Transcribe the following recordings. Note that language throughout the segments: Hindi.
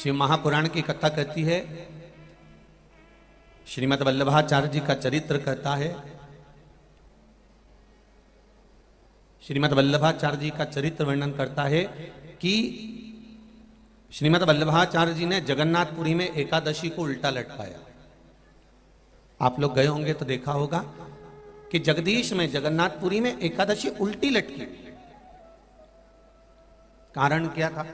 शिव महापुराण की कथा कहती है, श्रीमद् वल्लभाचार्य जी का चरित्र कहता है। श्रीमद् वल्लभाचार्य जी का चरित्र वर्णन करता है कि श्रीमद् वल्लभाचार्य जी ने जगन्नाथपुरी में एकादशी को उल्टा लटकाया। आप लोग गए होंगे तो देखा होगा कि जगदीश में जगन्नाथपुरी में एकादशी उल्टी लटकी। कारण क्या था?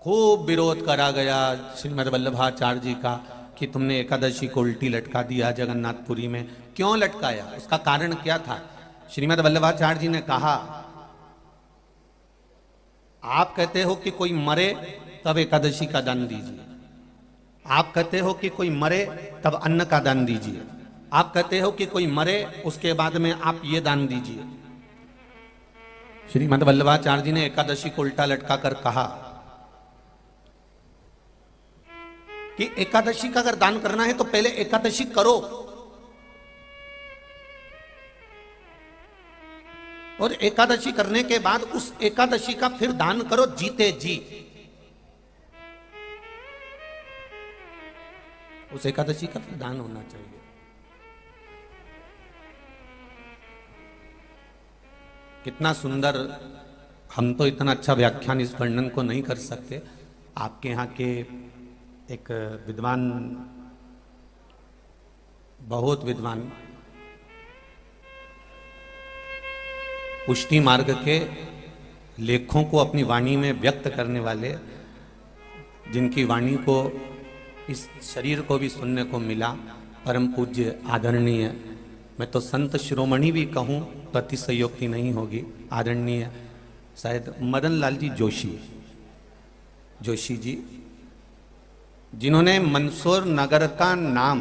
खूब विरोध करा गया श्रीमद् वल्लभाचार्य जी का कि तुमने एकादशी को उल्टी लटका दिया जगन्नाथपुरी में। क्यों लटकाया? उसका कारण क्या था? श्रीमद् वल्लभाचार्य जी ने कहा, आप कहते हो कि कोई मरे तब एकादशी का दान दीजिए, आप कहते हो कि कोई मरे तब अन्न का दान दीजिए, आप कहते हो कि कोई मरे उसके बाद में आप ये दान दीजिए। श्रीमद् वल्लभाचार्य जी ने एकादशी को उल्टा लटका कर कहा कि एकादशी का अगर दान करना है तो पहले एकादशी करो और एकादशी करने के बाद उस एकादशी का फिर दान करो जीते जी। उस एकादशी का फिर दान होना चाहिए। कितना सुंदर! हम तो इतना अच्छा व्याख्यान इस वर्णन को नहीं कर सकते। आपके यहाँ के एक विद्वान, बहुत विद्वान, पुष्टि मार्ग के लेखों को अपनी वाणी में व्यक्त करने वाले, जिनकी वाणी को इस शरीर को भी सुनने को मिला, परम पूज्य आदरणीय, मैं तो संत शिरोमणि भी कहूँ तो अतिशयोक्ति नहीं होगी, आदरणीय शायद मदन लाल जी जोशी जी, जिन्होंने मंदसौर नगर का नाम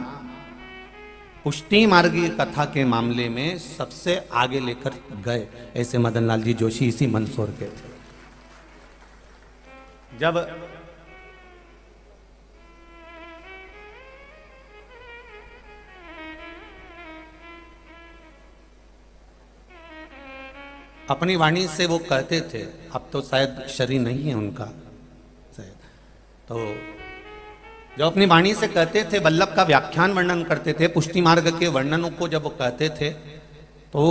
पुष्टि मार्गी कथा के मामले में सबसे आगे लेकर गए, ऐसे मदन लाल जी जोशी इसी मंदसौर के थे। जब अपनी वाणी से वो कहते थे, अब तो शायद शरीर नहीं है उनका शायद, तो जब अपनी वाणी से कहते थे, वल्लभ का व्याख्यान वर्णन करते थे, पुष्टि मार्ग के वर्णनों को जब वो कहते थे तो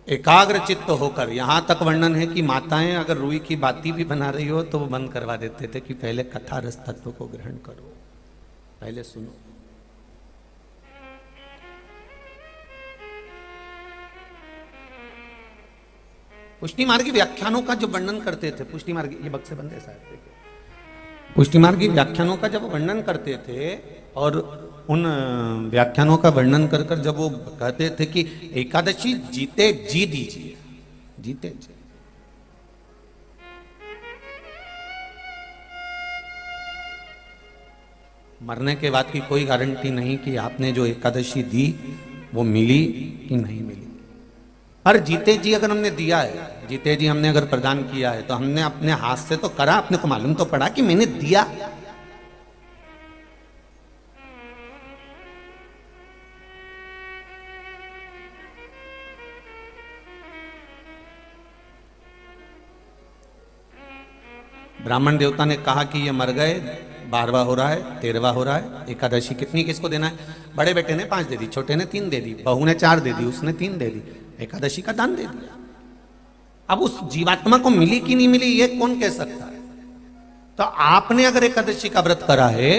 एकाग्र चित्त होकर, यहां तक वर्णन है कि माताएं अगर रुई की बाती भी बना रही हो तो वो बंद करवा देते थे कि पहले कथा रस तत्व को ग्रहण करो, पहले सुनो। पुष्टि मार्गी व्याख्यानों का जो वर्णन करते थे, पुष्टि मार्गी, ये बक्से बंदे साहब, पुष्टि मार्गी व्याख्यानों का जब वर्णन करते थे और उन व्याख्यानों का वर्णन कर कर जब वो कहते थे कि एकादशी जीते जी दीजिए, जीते जी, मरने के बाद की कोई गारंटी नहीं कि आपने जो एकादशी दी वो मिली कि नहीं मिली। पर जीते जी अगर हमने दिया है, जीते जी हमने अगर प्रदान किया है तो हमने अपने हाथ से तो करा, अपने को मालूम तो पड़ा कि मैंने दिया। ब्राह्मण देवता ने कहा कि ये मर गए, 12वां हो रहा है, 13वां हो रहा है, एकादशी कितनी किसको देना है? बड़े बेटे ने 5 दे दी, छोटे ने 3 दे दी, बहू ने 4 दे दी, उसने 3 दे दी, एकादशी का दान दे दिया। अब उस जीवात्मा को मिली कि नहीं मिली ये कौन कह सकता है? तो आपने अगर एकादशी का व्रत करा है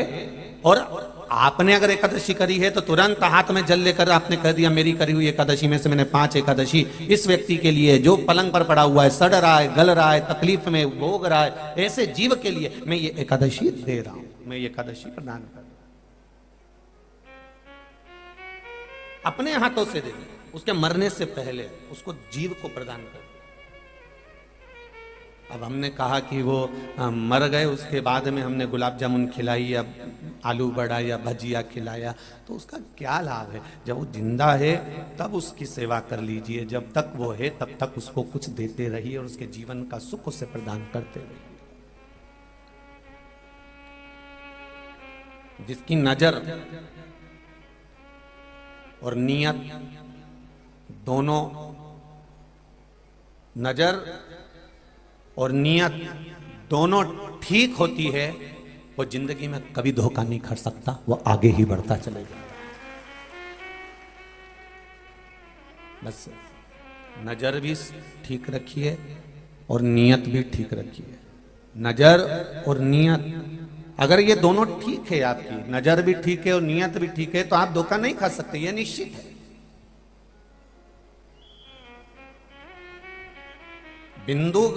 और आपने अगर एकादशी करी है तो तुरंत हाथ में जल लेकर आपने कह दिया, मेरी करी हुई एकादशी में से मैंने 5 एकादशी इस व्यक्ति के लिए जो पलंग पर पड़ा हुआ है, सड़ रहा है, गल रहा है, तकलीफ में भोग रहा है, ऐसे जीव के लिए मैं ये एकादशी दे रहा हूं, मैं ये एकादशी प्रदान कर रहा हूं। अपने हाथों से दे, उसके मरने से पहले उसको जीव को प्रदान कर। अब हमने कहा कि वो मर गए, उसके बाद में हमने गुलाब जामुन खिलाई या आलू बड़ा या भजिया खिलाया, तो उसका क्या लाभ है? जब वो जिंदा है तब उसकी सेवा कर लीजिए, जब तक वो है तब तक उसको कुछ देते रहिए और उसके जीवन का सुख उसे प्रदान करते रहिए। जिसकी नजर और नियत दोनों, नजर और नियत दोनों ठीक होती है, वो जिंदगी में कभी धोखा नहीं खा सकता, वो आगे ही बढ़ता चलेगा। बस नजर भी ठीक रखिए और नियत भी ठीक रखिए। नजर और नियत, अगर ये दोनों ठीक है, आपकी नजर भी ठीक है और नियत भी ठीक है, तो आप धोखा नहीं खा सकते, ये निश्चित है। बिंदु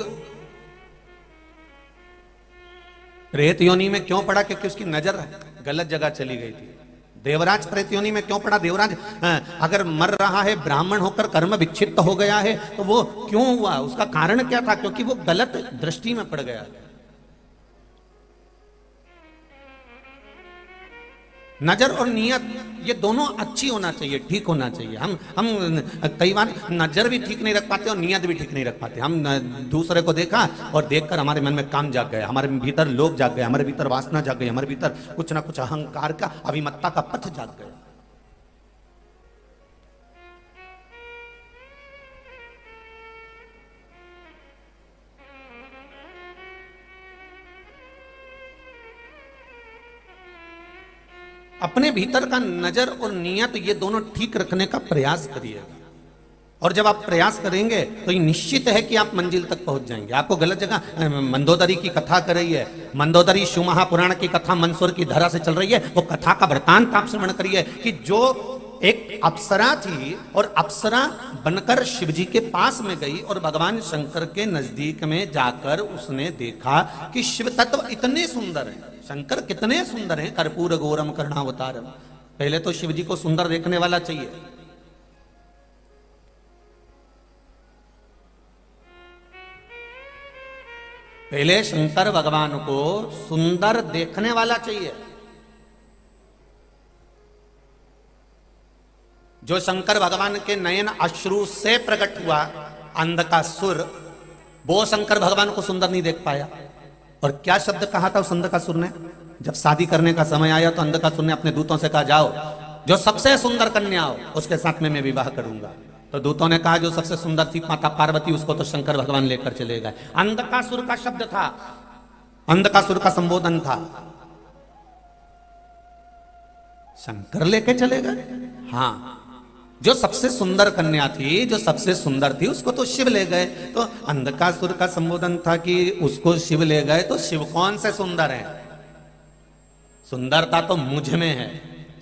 प्रेत योनि में क्यों पड़ा? क्योंकि उसकी नजर गलत जगह चली गई थी। देवराज प्रेत योनि में क्यों पड़ा? देवराज अगर मर रहा है, ब्राह्मण होकर कर्म विच्छिन्न हो गया है, तो वो क्यों हुआ? उसका कारण क्या था? क्योंकि वो गलत दृष्टि में पड़ गया। नजर और नियत ये दोनों अच्छी होना चाहिए, ठीक होना चाहिए। हम कई बार नजर भी ठीक नहीं रख पाते और नियत भी ठीक नहीं रख पाते। हम दूसरे को देखा और देखकर हमारे मन में काम जाग गया, हमारे भीतर लोभ जाग गया, हमारे भीतर वासना जाग गई, हमारे भीतर कुछ ना कुछ अहंकार का, अभिमत्ता का पथ जाग गया। अपने भीतर का नजर और नियत ये दोनों ठीक रखने का प्रयास करिए, और जब आप प्रयास करेंगे तो ये निश्चित है कि आप मंजिल तक पहुंच जाएंगे। आपको गलत जगह, मंदोदरी की कथा कर रही है, मंदोदरी शिव महापुराण की कथा मंसूर की धरा से चल रही है, वो कथा का वृतांत आप श्रवण करिए कि जो एक अप्सरा थी और अप्सरा बनकर शिवजी के पास में गई और भगवान शंकर के नजदीक में जाकर उसने देखा कि शिव तत्व इतने सुंदर हैं, शंकर कितने सुंदर हैं, कर्पूर गौरम कर्णावतारम। पहले तो शिव जी को सुंदर देखने वाला चाहिए। पहले शंकर भगवान को सुंदर देखने वाला चाहिए। जो शंकर भगवान के नयन अश्रु से प्रकट हुआ अंध का सुर, वो शंकर भगवान को सुंदर नहीं देख पाया। और क्या शब्द कहा था उस अंधकासुर ने? जब शादी करने का समय आया तो अंधकासुर ने अपने दूतों से कहा, जाओ जो सबसे सुंदर कन्या हो उसके साथ में मैं विवाह करूंगा। तो दूतों ने कहा जो सबसे सुंदर थी माता पार्वती, उसको तो शंकर भगवान लेकर चले गए। अंधकासुर का शब्द था, अंधकासुर का संबोधन था, शंकर लेके चले गए। हाँ, जो सबसे सुंदर कन्या थी, जो सबसे सुंदर थी, उसको तो शिव ले गए। तो अंधकासुर का संबोधन था कि उसको शिव ले गए, तो शिव कौन से सुंदर है? सुंदरता तो मुझ में है,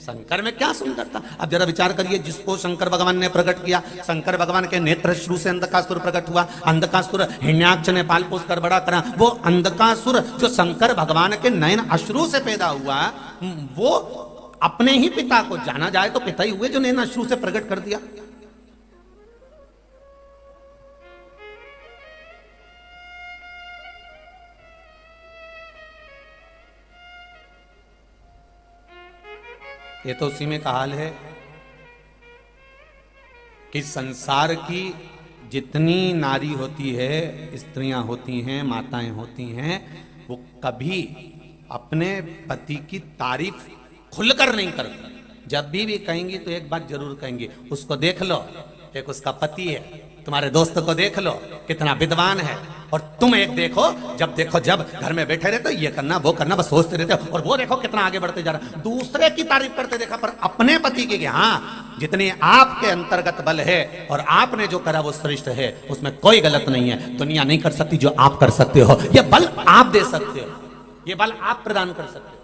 शंकर में क्या सुंदरता? अब जरा विचार करिए, जिसको शंकर भगवान ने प्रकट किया, शंकर भगवान के नेत्र श्रु से अंधकासुर प्रकट हुआ, अंधकासुर हिरण्याक्ष ने पाल पोस कर बड़ा करा। वो अंधकासुर जो शंकर भगवान के नयन अश्रु से पैदा हुआ, वो अपने ही पिता को, जाना जाए तो पिता ही हुए जो नैन अश्रु से प्रकट कर दिया। ये तो उसी में का हाल है कि संसार की जितनी नारी होती है, स्त्रियां होती हैं, माताएं होती हैं, वो कभी अपने पति की तारीफ खुलकर नहीं करती। जब भी कहेंगी तो एक बात जरूर कहेंगी, उसको देख लो, एक उसका पति है, तुम्हारे दोस्त को देख लो कितना विद्वान है, और तुम एक देखो, जब देखो जब घर में बैठे रहते ये करना वो करना, बस सोचते रहते हो, और वो देखो कितना आगे बढ़ते जा रहा है। दूसरे की तारीफ करते देखा, पर अपने पति की, हाँ जितने आपके अंतर्गत बल है और आपने जो करा वो श्रेष्ठ है, उसमें कोई गलत नहीं है। दुनिया नहीं कर सकती जो आप कर सकते हो, ये बल आप दे सकते हो, ये बल आप प्रदान कर सकते हो।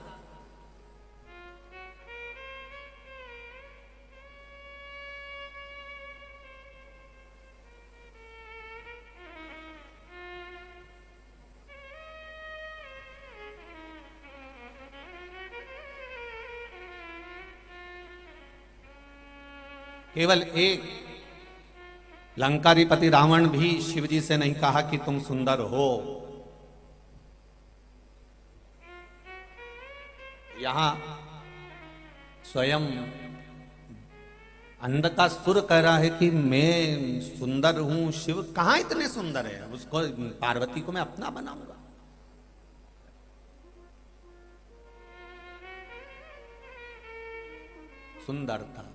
केवल एक लंकाधिपति रावण भी शिवजी से नहीं कहा कि तुम सुंदर हो। यहां स्वयं अंधकासुर कह रहा है कि मैं सुंदर हूं, शिव कहां इतने सुंदर है, उसको पार्वती को मैं अपना बनाऊंगा। सुंदरता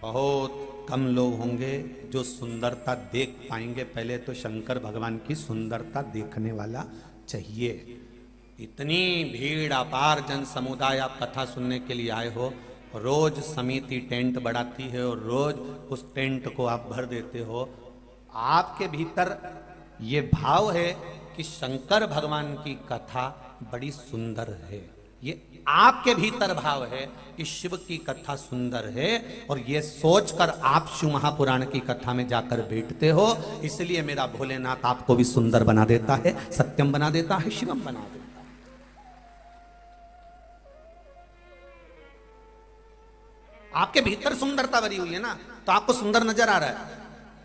बहुत कम लोग होंगे जो सुंदरता देख पाएंगे। पहले तो शंकर भगवान की सुंदरता देखने वाला चाहिए। इतनी भीड़ अपार जन समुदाय आप कथा सुनने के लिए आए हो, रोज समिति टेंट बढ़ाती है और रोज उस टेंट को आप भर देते हो। आपके भीतर ये भाव है कि शंकर भगवान की कथा बड़ी सुंदर है, ये आपके भीतर भाव है कि शिव की कथा सुंदर है, और ये सोचकर आप शिव महापुराण की कथा में जाकर बैठते हो। इसलिए मेरा भोलेनाथ आपको भी सुंदर बना देता है, सत्यम बना देता है, शिवम बना देता है। आपके भीतर सुंदरता भरी हुई है ना, तो आपको सुंदर नजर आ रहा है।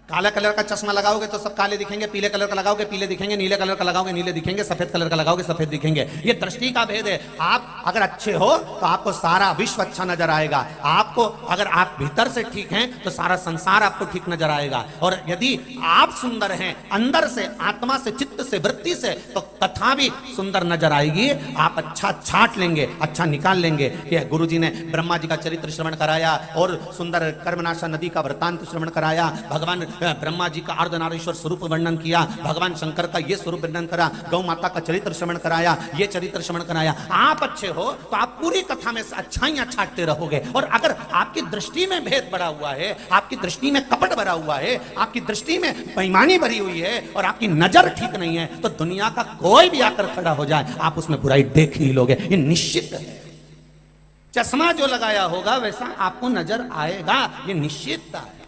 काला कलर का चश्मा लगाओगे तो सब काले दिखेंगे, पीले कलर का लगाओगे पीले दिखेंगे, नीले कलर का लगाओगे नीले दिखेंगे, सफेद कलर का लगाओगे सफेद दिखेंगे। ये दृष्टि का भेद है। आप अगर अच्छे हो तो आपको सारा विश्व अच्छा नजर आएगा। आपको अगर आप भीतर से ठीक हैं तो सारा संसार आपको ठीक नजर आएगा। और यदि आप सुंदर हैं अंदर से, आत्मा से, चित्त से, वृत्ति से, तो कथा भी सुंदर नजर आएगी। आप अच्छा छाट लेंगे, अच्छा निकाल लेंगे। कि गुरु जी ने ब्रह्मा जी का चरित्र श्रवण कराया और सुंदर कर्मनाशा नदी का वृतांत श्रवण कराया। भगवान ब्रह्मा जी का अर्धनारीश्वर स्वरूप वर्णन किया, भगवान शंकर का ये स्वरूप वर्णन करा, गौ माता का चरित्र श्रवण कराया, ये चरित्र श्रवण कराया। आप अच्छे हो तो आप पूरी कथा में अच्छाइयां छाटते रहोगे। और अगर आपकी दृष्टि में भेद भरा हुआ है, आपकी दृष्टि में कपट भरा हुआ है, आपकी दृष्टि में बेईमानी भरी हुई है और आपकी नजर ठीक नहीं है, तो दुनिया का कोई भी आकर खड़ा हो जाए आप उसमें बुराई देख ही लोगे, ये निश्चित है। चश्मा जो लगाया होगा वैसा आपको नजर आएगा, ये निश्चितता है।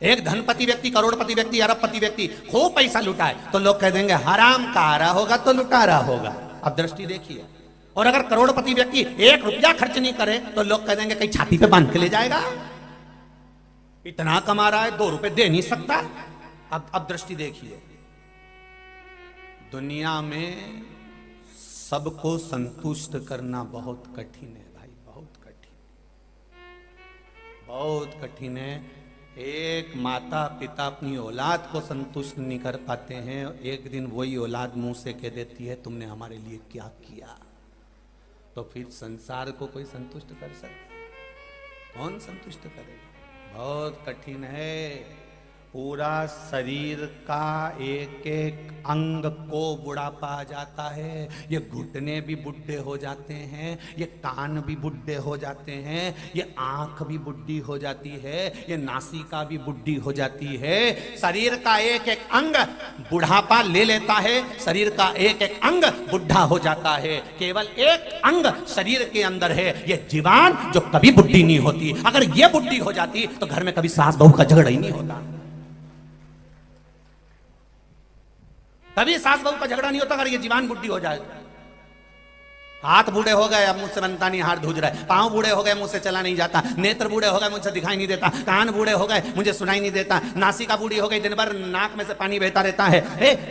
एक धनपति व्यक्ति, करोड़पति व्यक्ति, अरबपति व्यक्ति खूब पैसा लुटा है तो लोग कह देंगे हराम का आ रहा होगा तो लुटा रहा होगा। अब दृष्टि देखिए। और अगर करोड़पति व्यक्ति 1 रुपया खर्च नहीं करे तो लोग कह देंगे कहीं छाती पे बांध के ले जाएगा, इतना कमा रहा है 2 रुपए दे नहीं सकता। अब दृष्टि देखिए। दुनिया में सबको संतुष्ट करना बहुत कठिन है भाई, बहुत कठिन, बहुत कठिन है। एक माता पिता अपनी औलाद को संतुष्ट नहीं कर पाते हैं, एक दिन वही औलाद मुंह से कह देती है तुमने हमारे लिए क्या किया, तो फिर संसार को कोई संतुष्ट कर सकता? कौन संतुष्ट करेगा? बहुत कठिन है। पूरा शरीर का एक एक अंग को बुढ़ापा आ जाता है। ये घुटने भी बुढ़े हो जाते हैं, ये कान भी बुढ़े हो जाते हैं, ये आंख भी बुढ़ी हो जाती है, ये नासिका भी बुढ़ी हो जाती है। शरीर का एक एक अंग बुढ़ापा ले लेता है, शरीर का एक एक अंग बुढ़ा हो जाता है। केवल एक अंग शरीर के अंदर है, ये जीवान, जो कभी बुढ़ी नहीं होती। अगर ये बुढ़ी हो जाती तो घर में कभी सास बहू का झगड़ा ही नहीं होता, कभी सास बहू का झगड़ा नहीं होता अगर ये जीवान बुढ़ी हो जाए। हाथ बूढ़े हो गए, अब मुझसे बनता नहीं, हाथ धूज रहा है। पांव बूढ़े हो गए, मुझसे चला नहीं जाता। नेत्र बूढ़े हो गए, मुझसे दिखाई नहीं देता। कान बूढ़े हो गए, मुझे सुनाई नहीं देता। नासिका बूढ़ी हो गई, दिन भर नाक में से पानी बहता रहता है।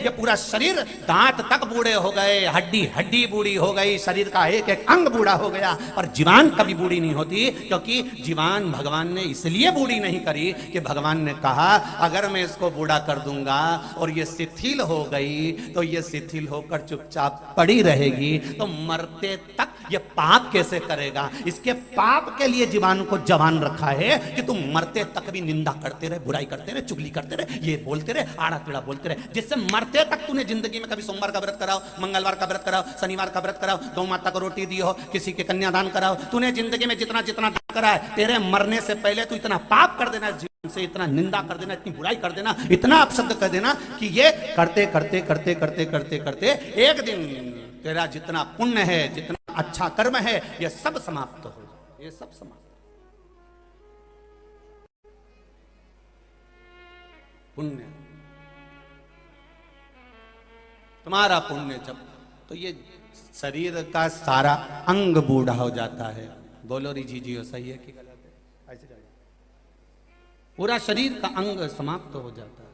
ये पूरा शरीर, दांत तक बूढ़े हो गए, हड्डी हड्डी बूढ़ी हो गई, शरीर का एक एक अंग बूढ़ा हो गया। पर जीवान कभी बूढ़ी नहीं होती, क्योंकि जीवान भगवान ने इसलिए बूढ़ी नहीं करी कि भगवान ने कहा अगर मैं इसको बूढ़ा कर दूंगा और ये शिथिल हो गई तो ये शिथिल होकर चुपचाप पड़ी रहेगी, तो मरते तक ये पाप कैसे करेगा। इसके पाप के लिए जीवान को जवान रखा है कि तुम मरते तक भी निंदा करते रहे, बुराई करते रहे, चुगली करते रहे, ये बोलते रहे, आड़ा टेढ़ा बोलते रहे, जिससे मरते तक तूने जिंदगी में कभी सोमवार का व्रत कराओ, मंगलवार का व्रत कराओ, शनिवार का व्रत कराओ, गौ माता को रोटी दी हो, किसी के कन्यादान कराओ, तूने जिंदगी में जितना जितना करा है, तेरे मरने से पहले तू इतना पाप कर देना, जीवन से इतना निंदा कर देना, इतनी बुराई कर देना, इतना अपशब्द कर देना कि ये करते करते करते करते करते करते एक दिन तेरा जितना पुण्य है, जितना अच्छा कर्म है, ये सब समाप्त हो जाए, ये सब समाप्त। पुण्य, तुम्हारा पुण्य जब, तो ये शरीर का सारा अंग बूढ़ा हो जाता है। बोलो रिजी जी, सही है कि गलत है? ऐसे जाइए, पूरा शरीर का अंग समाप्त हो जाता है।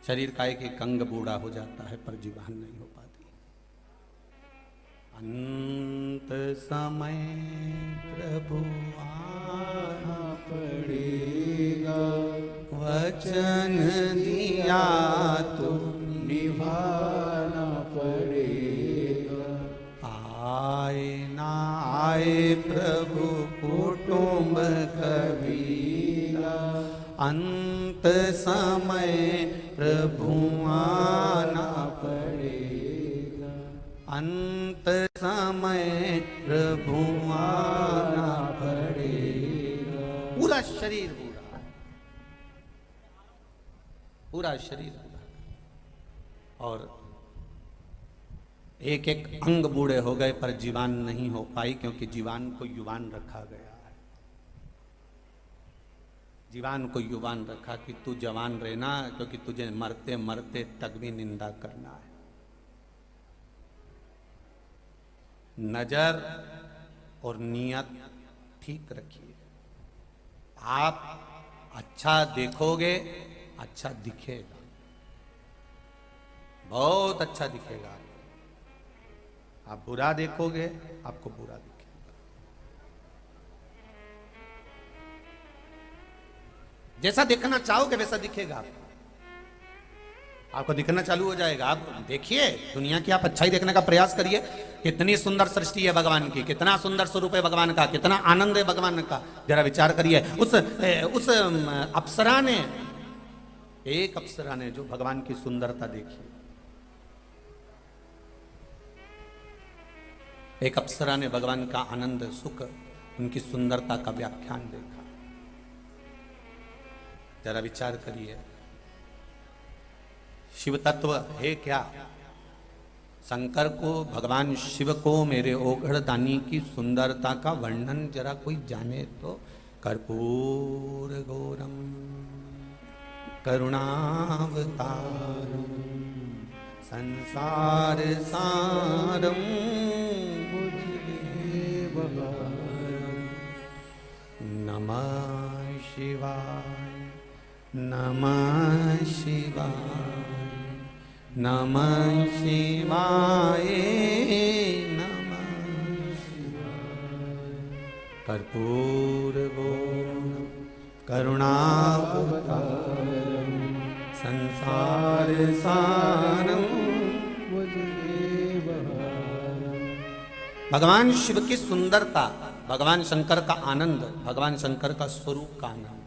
शरीर का एक एक अंग बूढ़ा हो जाता है, पर जीवान नहीं हो पाती। अंत समय प्रभु आना पड़ेगा, वचन दिया तो निभाना पड़ेगा। आए ना आए प्रभु कुटुंब कबीला, अंत समय प्रभु आना पड़ेगा, अंत समय प्रभु आना पड़ेगा। पूरा शरीर बूढ़ा, पूरा शरीर बूढ़ा, और एक एक अंग बूढ़े हो गए पर जीवान नहीं हो पाई, क्योंकि जीवान को युवान रखा गया है। जीवान को युवान रखा कि तू जवान रहना, क्योंकि तुझे मरते मरते तक भी निंदा करना है। नजर और नियत ठीक रखिए। आप अच्छा देखोगे, अच्छा दिखेगा, बहुत अच्छा दिखेगा। आप बुरा देखोगे, आपको बुरा दिखेगा। जैसा देखना चाहोगे वैसा दिखेगा आपको। आपको दिखना चालू हो जाएगा। आप देखिए दुनिया की, आप अच्छाई देखने का प्रयास करिए। कितनी सुंदर सृष्टि है भगवान की, कितना सुंदर स्वरूप है भगवान का, कितना आनंद है भगवान का। जरा विचार करिए। उस अप्सरा ने, एक अप्सरा ने जो भगवान की सुंदरता देखी, एक अप्सरा ने भगवान का आनंद सुख, उनकी सुंदरता का व्याख्यान देखा। जरा विचार करिए। शिव तत्व है क्या? शंकर को, भगवान शिव को मेरे ओघड़ दानी की सुंदरता का वर्णन जरा कोई जाने तो। कर्पूर गौरम करुणावतारम संसार सारम नमः शिवाय, नमः शिवाय, नमः शिवाय, नमः शिवाय। कर्पूर गौरम करुणावतारम संसार सारम भगवान शिव की सुंदरता, भगवान शंकर का आनंद, भगवान शंकर का स्वरूप का आनंद।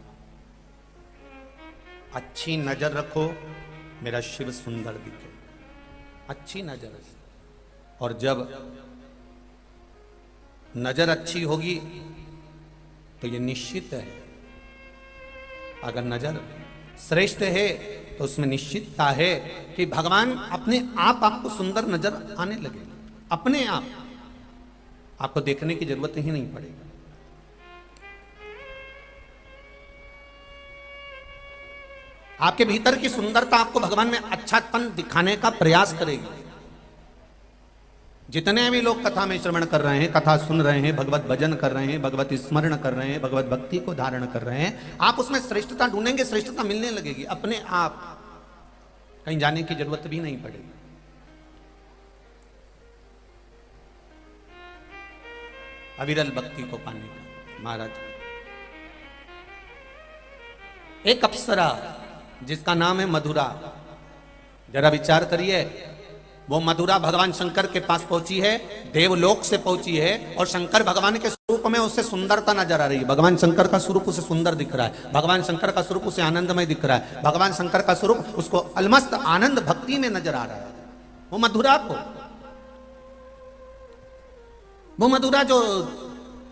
अच्छी नजर रखो, मेरा शिव सुंदर दिखे। अच्छी नजर से, और जब नजर अच्छी होगी तो ये निश्चित है, अगर नजर श्रेष्ठ है तो उसमें निश्चितता है कि भगवान अपने आप आपको सुंदर नजर आने लगे। अपने आप आपको देखने की जरूरत ही नहीं पड़ेगी। आपके भीतर की सुंदरता आपको भगवान में अच्छापन दिखाने का प्रयास करेगी। जितने भी लोग कथा में श्रवण कर रहे हैं, कथा सुन रहे हैं, भगवत भजन कर रहे हैं, भगवत स्मरण कर रहे हैं, भगवत भक्ति को धारण कर रहे हैं, आप उसमें श्रेष्ठता ढूंढेंगे, श्रेष्ठता मिलने लगेगी अपने आप। कहीं जाने की जरूरत भी नहीं पड़ेगी। अविरल भक्ति को पाने का महाराज, एक अप्सरा जिसका नाम है मधुरा, जरा विचार करिए। वो मधुरा भगवान शंकर के पास पहुंची है, देवलोक से पहुंची है, और शंकर भगवान के स्वरूप में उससे सुंदरता नजर आ रही है। भगवान शंकर का स्वरूप उसे सुंदर दिख रहा है, भगवान शंकर का स्वरूप उसे आनंदमय दिख रहा है, भगवान शंकर का स्वरूप उसको अलमस्त आनंद भक्ति में नजर आ रहा है। वो मधुरा को, वो मधुरा जो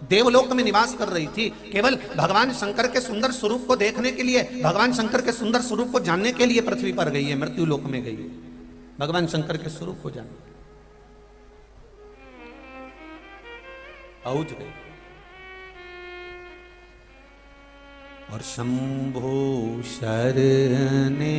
देवलोक में निवास कर रही थी, केवल भगवान शंकर के सुंदर स्वरूप को देखने के लिए, भगवान शंकर के सुंदर स्वरूप को जानने के लिए पृथ्वी पर गई है, मृत्यु लोक में गई है, भगवान शंकर के स्वरूप को जानने पहुंच गई। और शंभो शरणे